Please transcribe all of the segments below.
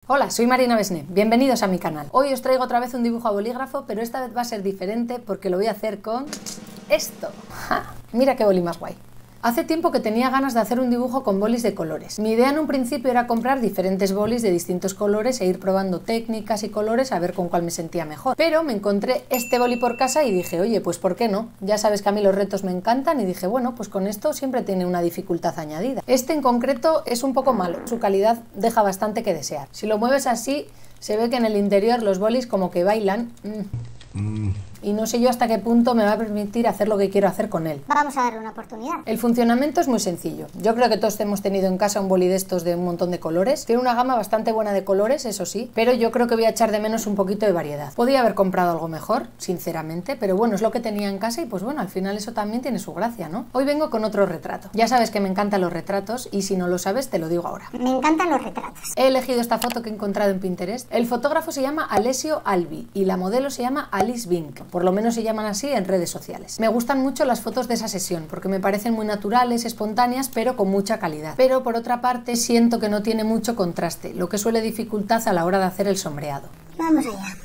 Hola, soy Marina Besné, bienvenidos a mi canal. Hoy os traigo otra vez un dibujo a bolígrafo, pero esta vez va a ser diferente porque lo voy a hacer con esto. ¡Ja! Mira qué boli más guay. Hace tiempo que tenía ganas de hacer un dibujo con bolis de colores. Mi idea en un principio era comprar diferentes bolis de distintos colores e ir probando técnicas y colores a ver con cuál me sentía mejor. Pero me encontré este boli por casa y dije, oye, pues ¿por qué no? Ya sabes que a mí los retos me encantan y dije, bueno, pues con esto siempre tiene una dificultad añadida. Este en concreto es un poco malo, su calidad deja bastante que desear. Si lo mueves así, se ve que en el interior los bolis como que bailan. Y no sé yo hasta qué punto me va a permitir hacer lo que quiero hacer con él. Vamos a darle una oportunidad. El funcionamiento es muy sencillo. Yo creo que todos hemos tenido en casa un boli de estos de un montón de colores. Tiene una gama bastante buena de colores, eso sí, pero yo creo que voy a echar de menos un poquito de variedad. Podía haber comprado algo mejor, sinceramente, pero bueno, es lo que tenía en casa y pues bueno, al final eso también tiene su gracia, ¿no? Hoy vengo con otro retrato. Ya sabes que me encantan los retratos y si no lo sabes te lo digo ahora. Me encantan los retratos. He elegido esta foto que he encontrado en Pinterest. El fotógrafo se llama Alessio Albi y la modelo se llama Alice Vink. Por lo menos se llaman así en redes sociales. Me gustan mucho las fotos de esa sesión porque me parecen muy naturales, espontáneas, pero con mucha calidad. Pero por otra parte siento que no tiene mucho contraste, lo que suele dificultar a la hora de hacer el sombreado. Vamos allá.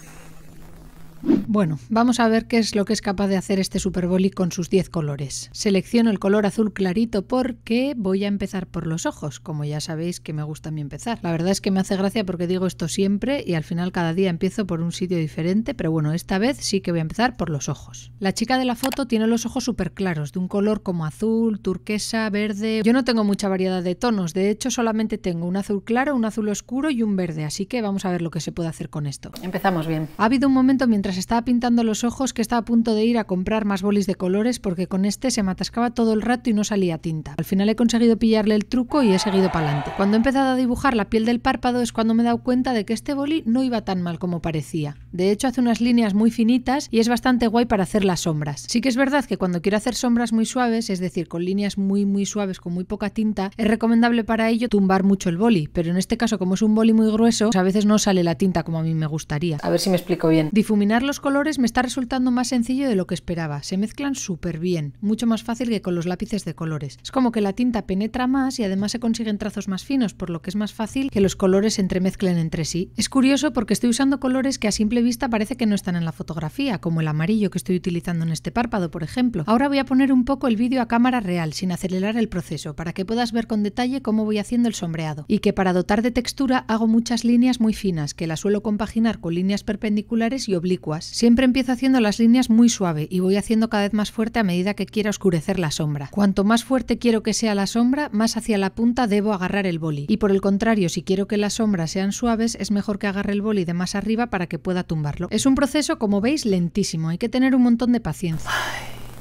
Bueno, vamos a ver qué es lo que es capaz de hacer este Super Boli con sus 10 colores. Selecciono el color azul clarito porque voy a empezar por los ojos, como ya sabéis que me gusta a mí empezar. La verdad es que me hace gracia porque digo esto siempre y al final cada día empiezo por un sitio diferente, pero bueno, esta vez sí que voy a empezar por los ojos. La chica de la foto tiene los ojos súper claros, de un color como azul, turquesa, verde. Yo no tengo mucha variedad de tonos, de hecho solamente tengo un azul claro, un azul oscuro y un verde, así que vamos a ver lo que se puede hacer con esto. Empezamos bien. Ha habido un momento mientras estaba pintando los ojos que estaba a punto de ir a comprar más bolis de colores porque con este se me atascaba todo el rato y no salía tinta. Al final he conseguido pillarle el truco y he seguido para adelante. Cuando he empezado a dibujar la piel del párpado es cuando me he dado cuenta de que este boli no iba tan mal como parecía. De hecho hace unas líneas muy finitas y es bastante guay para hacer las sombras. Sí que es verdad que cuando quiero hacer sombras muy suaves, es decir, con líneas muy suaves, con muy poca tinta, es recomendable para ello tumbar mucho el boli, pero en este caso como es un boli muy grueso, pues a veces no sale la tinta como a mí me gustaría. A ver si me explico bien. Difuminar los colores me está resultando más sencillo de lo que esperaba. Se mezclan súper bien, mucho más fácil que con los lápices de colores. Es como que la tinta penetra más y además se consiguen trazos más finos, por lo que es más fácil que los colores se entremezclen entre sí. Es curioso porque estoy usando colores que a simple vista parece que no están en la fotografía, como el amarillo que estoy utilizando en este párpado, por ejemplo. Ahora voy a poner un poco el vídeo a cámara real, sin acelerar el proceso, para que puedas ver con detalle cómo voy haciendo el sombreado. Y que para dotar de textura hago muchas líneas muy finas, que las suelo compaginar con líneas perpendiculares y oblicuas. Siempre empiezo haciendo las líneas muy suave y voy haciendo cada vez más fuerte a medida que quiera oscurecer la sombra. Cuanto más fuerte quiero que sea la sombra, más hacia la punta debo agarrar el boli. Y por el contrario, si quiero que las sombras sean suaves, es mejor que agarre el boli de más arriba para que pueda tumbarlo. Es un proceso, como veis, lentísimo. Hay que tener un montón de paciencia.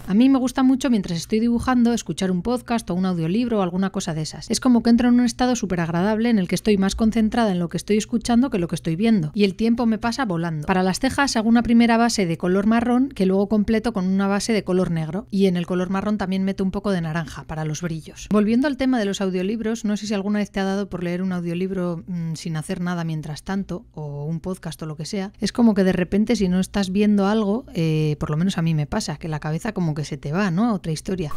A mí me gusta mucho mientras estoy dibujando escuchar un podcast o un audiolibro o alguna cosa de esas. Es como que entro en un estado súper agradable en el que estoy más concentrada en lo que estoy escuchando que lo que estoy viendo. Y el tiempo me pasa volando. Para las cejas hago una primera base de color marrón que luego completo con una base de color negro. Y en el color marrón también meto un poco de naranja para los brillos. Volviendo al tema de los audiolibros, no sé si alguna vez te ha dado por leer un audiolibro sin hacer nada mientras tanto, o un podcast o lo que sea. Es como que de repente si no estás viendo algo, por lo menos a mí me pasa, que la cabeza como que se te va, ¿no? Otra historia.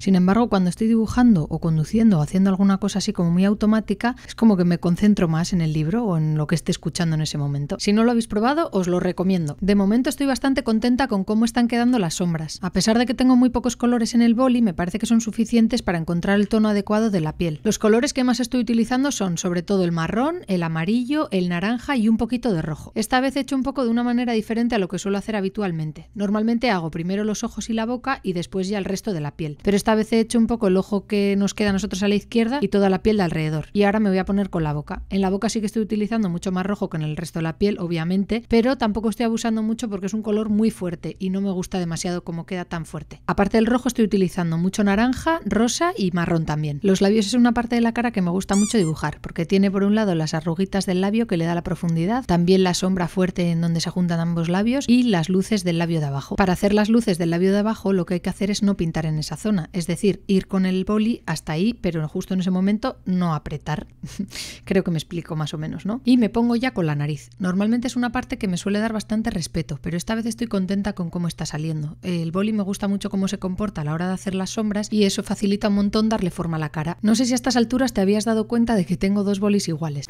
Sin embargo, cuando estoy dibujando o conduciendo o haciendo alguna cosa así como muy automática, es como que me concentro más en el libro o en lo que esté escuchando en ese momento. Si no lo habéis probado, os lo recomiendo. De momento estoy bastante contenta con cómo están quedando las sombras. A pesar de que tengo muy pocos colores en el boli, me parece que son suficientes para encontrar el tono adecuado de la piel. Los colores que más estoy utilizando son sobre todo el marrón, el amarillo, el naranja y un poquito de rojo. Esta vez he hecho un poco de una manera diferente a lo que suelo hacer habitualmente. Normalmente hago primero los ojos y la boca y después ya el resto de la piel. Pero esta vez he hecho un poco el ojo que nos queda a nosotros a la izquierda y toda la piel de alrededor. Y ahora me voy a poner con la boca. En la boca sí que estoy utilizando mucho más rojo que en el resto de la piel, obviamente, pero tampoco estoy abusando mucho porque es un color muy fuerte y no me gusta demasiado cómo queda tan fuerte. Aparte del rojo estoy utilizando mucho naranja, rosa y marrón también. Los labios es una parte de la cara que me gusta mucho dibujar porque tiene por un lado las arruguitas del labio que le da la profundidad, también la sombra fuerte en donde se juntan ambos labios y las luces del labio de abajo. Para hacer las luces del labio de abajo lo que hay que hacer es no pintar en esa zona, es decir, ir con el boli hasta ahí, pero justo en ese momento no apretar. Creo que me explico más o menos, ¿no? Y me pongo ya con la nariz. Normalmente es una parte que me suele dar bastante respeto, pero esta vez estoy contenta con cómo está saliendo. El boli me gusta mucho cómo se comporta a la hora de hacer las sombras y eso facilita un montón darle forma a la cara. No sé si a estas alturas te habías dado cuenta de que tengo dos bolis iguales.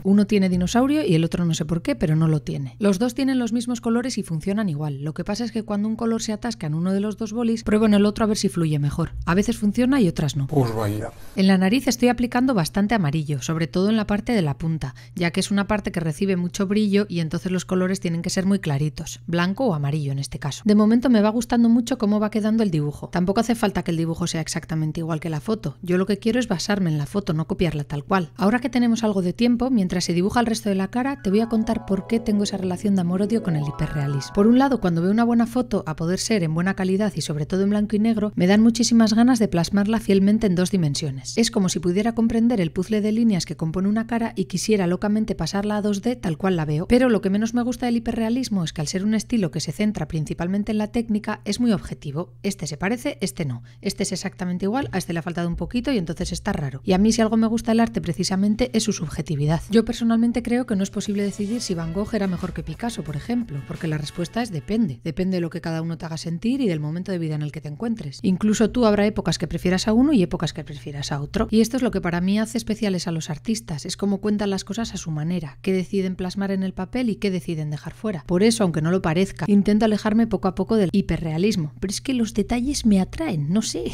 Uno tiene dinosaurio y el otro no sé por qué, pero no lo tiene. Los dos tienen los mismos colores y funcionan igual. Lo que pasa es que cuando un color se atasca en uno de los dos bolis, pruebo en el otro a ver si fluye mejor. A veces funciona y otras no. Pues vaya. En la nariz estoy aplicando bastante amarillo, sobre todo en la parte de la punta, ya que es una parte que recibe mucho brillo y entonces los colores tienen que ser muy claritos, blanco o amarillo en este caso. De momento me va gustando mucho cómo va quedando el dibujo. Tampoco hace falta que el dibujo sea exactamente igual que la foto. Yo lo que quiero es basarme en la foto, no copiarla tal cual. Ahora que tenemos algo de tiempo, mientras se dibuja el resto de la cara, te voy a contar por qué tengo esa relación de amor-odio con el hiperrealismo. Por un lado, cuando veo una buena foto, a poder ser en buena calidad y sobre todo en blanco y negro, me dan muchísimas ganas de plasmarla fielmente en 2 dimensiones. Es como si pudiera comprender el puzzle de líneas que compone una cara y quisiera locamente pasarla a 2D tal cual la veo. Pero lo que menos me gusta del hiperrealismo es que al ser un estilo que se centra principalmente en la técnica, es muy objetivo. Este se parece, este no. Este es exactamente igual, a este le ha faltado un poquito y entonces está raro. Y a mí si algo me gusta del arte precisamente es su subjetividad. Yo personalmente creo que no es posible decidir si Van Gogh era mejor que Picasso, por ejemplo, porque la respuesta es depende. Depende de lo que cada uno te haga sentir y del momento de vida en el que te encuentres. Incluso tú habrá épocas que prefieras a uno y épocas que prefieras a otro. Y esto es lo que para mí hace especiales a los artistas, es cómo cuentan las cosas a su manera, qué deciden plasmar en el papel y qué deciden dejar fuera. Por eso, aunque no lo parezca, intento alejarme poco a poco del hiperrealismo, pero es que los detalles me atraen, no sé.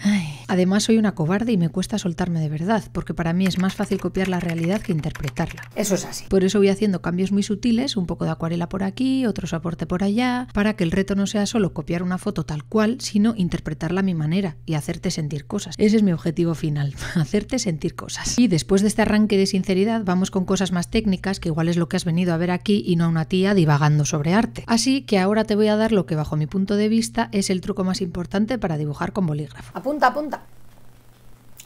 Ay. Además soy una cobarde y me cuesta soltarme de verdad, porque para mí es más fácil copiar la realidad que interpretarla. Eso es así. Por eso voy haciendo cambios muy sutiles, un poco de acuarela por aquí, otro soporte por allá, para que el reto no sea solo copiar una foto tal cual, sino interpretarla a mi manera y hacerte sentir cosas. Ese es mi objetivo final, hacerte sentir cosas. Y después de este arranque de sinceridad, vamos con cosas más técnicas, que igual es lo que has venido a ver aquí y no a una tía divagando sobre arte. Así que ahora te voy a dar lo que bajo mi punto de vista es el truco más importante para dibujar con bolígrafo. Apunta, apunta.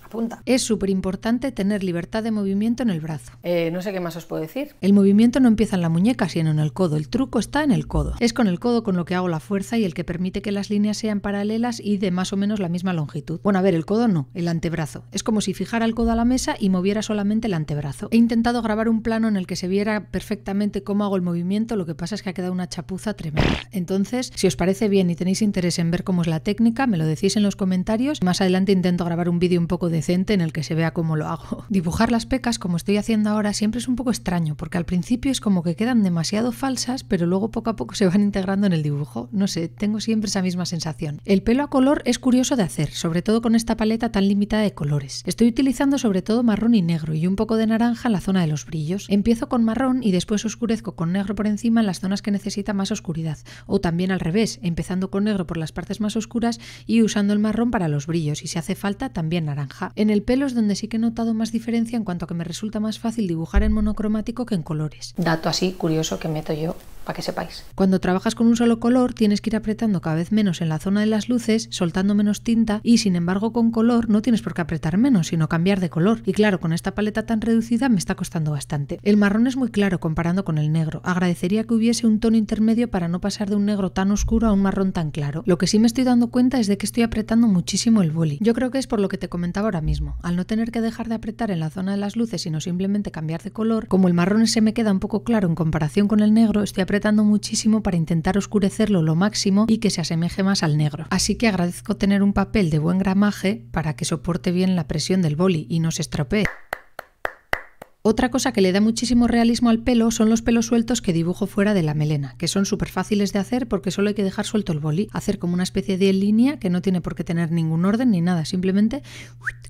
Apunta. Es súper importante tener libertad de movimiento en el brazo. No sé qué más os puedo decir. El movimiento no empieza en la muñeca, sino en el codo. El truco está en el codo. Es con el codo con lo que hago la fuerza y el que permite que las líneas sean paralelas y de más o menos la misma longitud. Bueno, a ver, el codo no, el antebrazo. Es como si fijara el codo a la mesa y moviera solamente el antebrazo. He intentado grabar un plano en el que se viera perfectamente cómo hago el movimiento, lo que pasa es que ha quedado una chapuza tremenda. Entonces, si os parece bien y tenéis interés en ver cómo es la técnica, me lo decís en los comentarios. Más adelante intento grabar un vídeo un poco decente en el que se vea cómo lo hago. Dibujar las pecas, como estoy haciendo ahora, siempre es un poco extraño, porque al principio es como que quedan demasiado falsas, pero luego poco a poco se van integrando en el dibujo. No sé, tengo siempre esa misma sensación. El pelo a color es curioso de hacer, sobre todo con esta paleta tan limitada de colores. Estoy utilizando sobre todo marrón y negro y un poco de naranja en la zona de los brillos. Empiezo con marrón y después oscurezco con negro por encima en las zonas que necesitan más oscuridad. O también al revés, empezando con negro por las partes más oscuras y usando el marrón para los brillos, y si hace falta también naranja. En el pelo es donde sí que he notado más diferencia en cuanto a que me resulta más fácil dibujar en monocromático que en colores. Dato así curioso que meto yo, para que sepáis. Cuando trabajas con un solo color tienes que ir apretando cada vez menos en la zona de las luces, soltando menos tinta, y sin embargo con color no tienes por qué apretar menos, sino cambiar de color. Y claro, con esta paleta tan reducida me está costando bastante. El marrón es muy claro comparando con el negro. Agradecería que hubiese un tono intermedio para no pasar de un negro tan oscuro a un marrón tan claro. Lo que sí me estoy dando cuenta es de que estoy apretando muchísimo el boli. Yo creo que es por lo que te comentaba ahora mismo. Al no tener que dejar de apretar en la zona de las luces, sino simplemente cambiar de color, como el marrón se me queda un poco claro en comparación con el negro, estoy apretando muchísimo para intentar oscurecerlo lo máximo y que se asemeje más al negro. Así que agradezco tener un papel de buen gramaje para que soporte bien la presión del boli y no se estropee. Otra cosa que le da muchísimo realismo al pelo son los pelos sueltos que dibujo fuera de la melena, que son súper fáciles de hacer porque solo hay que dejar suelto el boli, hacer como una especie de línea que no tiene por qué tener ningún orden ni nada, simplemente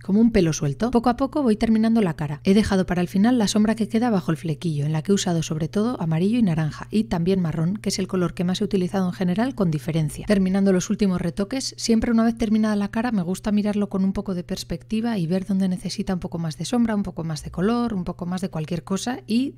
como un pelo suelto. Poco a poco voy terminando la cara. He dejado para el final la sombra que queda bajo el flequillo, en la que he usado sobre todo amarillo y naranja, y también marrón, que es el color que más he utilizado en general con diferencia. Terminando los últimos retoques, siempre una vez terminada la cara me gusta mirarlo con un poco de perspectiva y ver dónde necesita un poco más de sombra, un poco más de color, un poco más de cualquier cosa y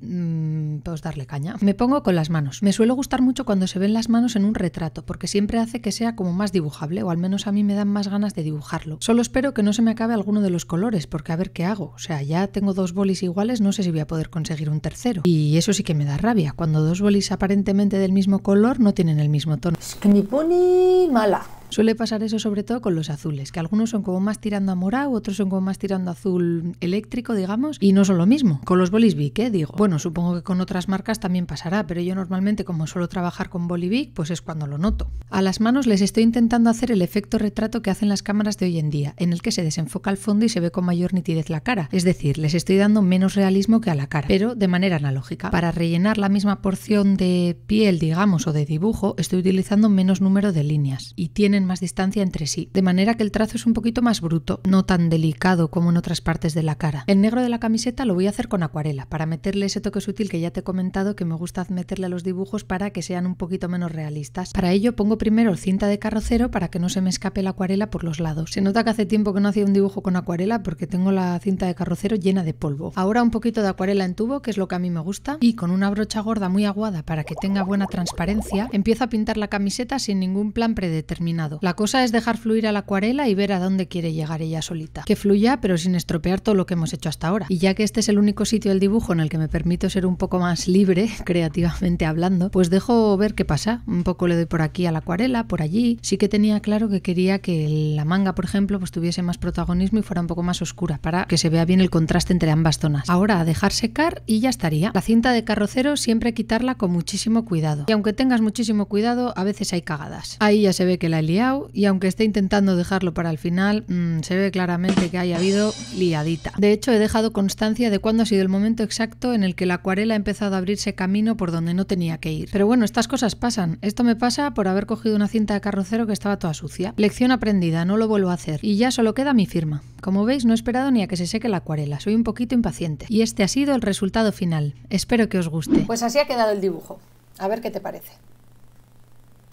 pues darle caña. Me pongo con las manos. Me suele gustar mucho cuando se ven las manos en un retrato, porque siempre hace que sea como más dibujable, o al menos a mí me dan más ganas de dibujarlo. Solo espero que no se me acabe alguno de los colores, porque a ver qué hago. O sea, ya tengo 2 bolis iguales, no sé si voy a poder conseguir un tercero. Y eso sí que me da rabia, cuando 2 bolis aparentemente del mismo color no tienen el mismo tono. Es que me pone mala. Suele pasar eso sobre todo con los azules, que algunos son como más tirando a morado, otros son como más tirando a azul eléctrico, digamos, y no son lo mismo. Con los bolis Bic, digo. Bueno, supongo que con otras marcas también pasará, pero yo normalmente, como suelo trabajar con boli Bic, pues es cuando lo noto. A las manos les estoy intentando hacer el efecto retrato que hacen las cámaras de hoy en día, en el que se desenfoca el fondo y se ve con mayor nitidez la cara. Es decir, les estoy dando menos realismo que a la cara, pero de manera analógica. Para rellenar la misma porción de piel, digamos, o de dibujo, estoy utilizando menos número de líneas y tienen más distancia entre sí, de manera que el trazo es un poquito más bruto, no tan delicado como en otras partes de la cara. El negro de la camiseta lo voy a hacer con acuarela, para meterle ese toque sutil que ya te he comentado que me gusta meterle a los dibujos para que sean un poquito menos realistas. Para ello pongo primero cinta de carrocero para que no se me escape la acuarela por los lados. Se nota que hace tiempo que no hacía un dibujo con acuarela porque tengo la cinta de carrocero llena de polvo. Ahora un poquito de acuarela en tubo, que es lo que a mí me gusta, y con una brocha gorda muy aguada para que tenga buena transparencia, empiezo a pintar la camiseta sin ningún plan predeterminado. La cosa es dejar fluir a la acuarela y ver a dónde quiere llegar ella solita. Que fluya, pero sin estropear todo lo que hemos hecho hasta ahora. Y ya que este es el único sitio del dibujo en el que me permito ser un poco más libre, creativamente hablando, pues dejo ver qué pasa. Un poco le doy por aquí a la acuarela, por allí. Sí que tenía claro que quería que la manga, por ejemplo, pues tuviese más protagonismo y fuera un poco más oscura, para que se vea bien el contraste entre ambas zonas. Ahora a dejar secar y ya estaría. La cinta de carrocero siempre quitarla con muchísimo cuidado. Y aunque tengas muchísimo cuidado, a veces hay cagadas. Ahí ya se ve que la he liado y aunque esté intentando dejarlo para el final, se ve claramente que haya habido liadita. De hecho, he dejado constancia de cuándo ha sido el momento exacto en el que la acuarela ha empezado a abrirse camino por donde no tenía que ir. Pero bueno, estas cosas pasan. Esto me pasa por haber cogido una cinta de carrocero que estaba toda sucia. Lección aprendida, no lo vuelvo a hacer. Y ya solo queda mi firma. Como veis, no he esperado ni a que se seque la acuarela. Soy un poquito impaciente. Y este ha sido el resultado final. Espero que os guste. Pues así ha quedado el dibujo. A ver qué te parece.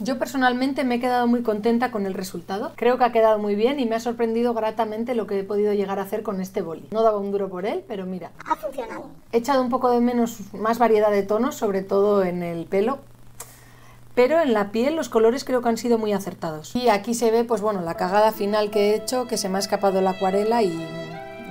Yo personalmente me he quedado muy contenta con el resultado. Creo que ha quedado muy bien y me ha sorprendido gratamente lo que he podido llegar a hacer con este boli. No daba un duro por él, pero mira. Ha funcionado. He echado un poco de menos, más variedad de tonos, sobre todo en el pelo. Pero en la piel los colores creo que han sido muy acertados. Y aquí se ve, pues bueno, la cagada final que he hecho, que se me ha escapado la acuarela y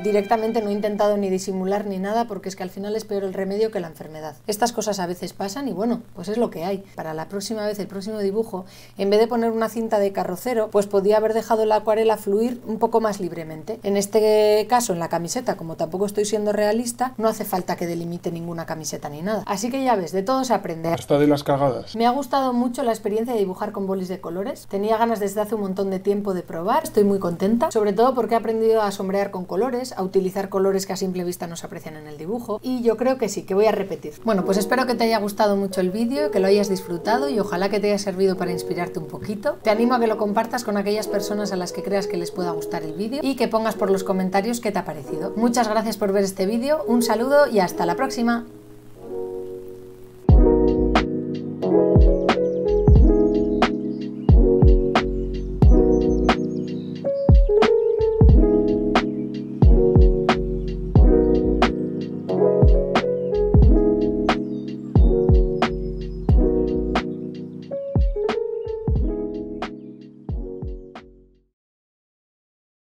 directamente no he intentado ni disimular ni nada porque es que al final es peor el remedio que la enfermedad. Estas cosas a veces pasan y bueno, pues es lo que hay. Para la próxima vez, el próximo dibujo, en vez de poner una cinta de carrocero, pues podía haber dejado la acuarela fluir un poco más libremente. En este caso, en la camiseta, como tampoco estoy siendo realista, no hace falta que delimite ninguna camiseta ni nada. Así que ya ves, de todo se aprende. Hasta de las cagadas. Me ha gustado mucho la experiencia de dibujar con bolis de colores. Tenía ganas desde hace un montón de tiempo de probar. Estoy muy contenta, sobre todo porque he aprendido a sombrear con colores, a utilizar colores que a simple vista no se aprecian en el dibujo y yo creo que sí, que voy a repetir. Bueno, pues espero que te haya gustado mucho el vídeo, que lo hayas disfrutado y ojalá que te haya servido para inspirarte un poquito. Te animo a que lo compartas con aquellas personas a las que creas que les pueda gustar el vídeo y que pongas por los comentarios qué te ha parecido. Muchas gracias por ver este vídeo, un saludo y hasta la próxima.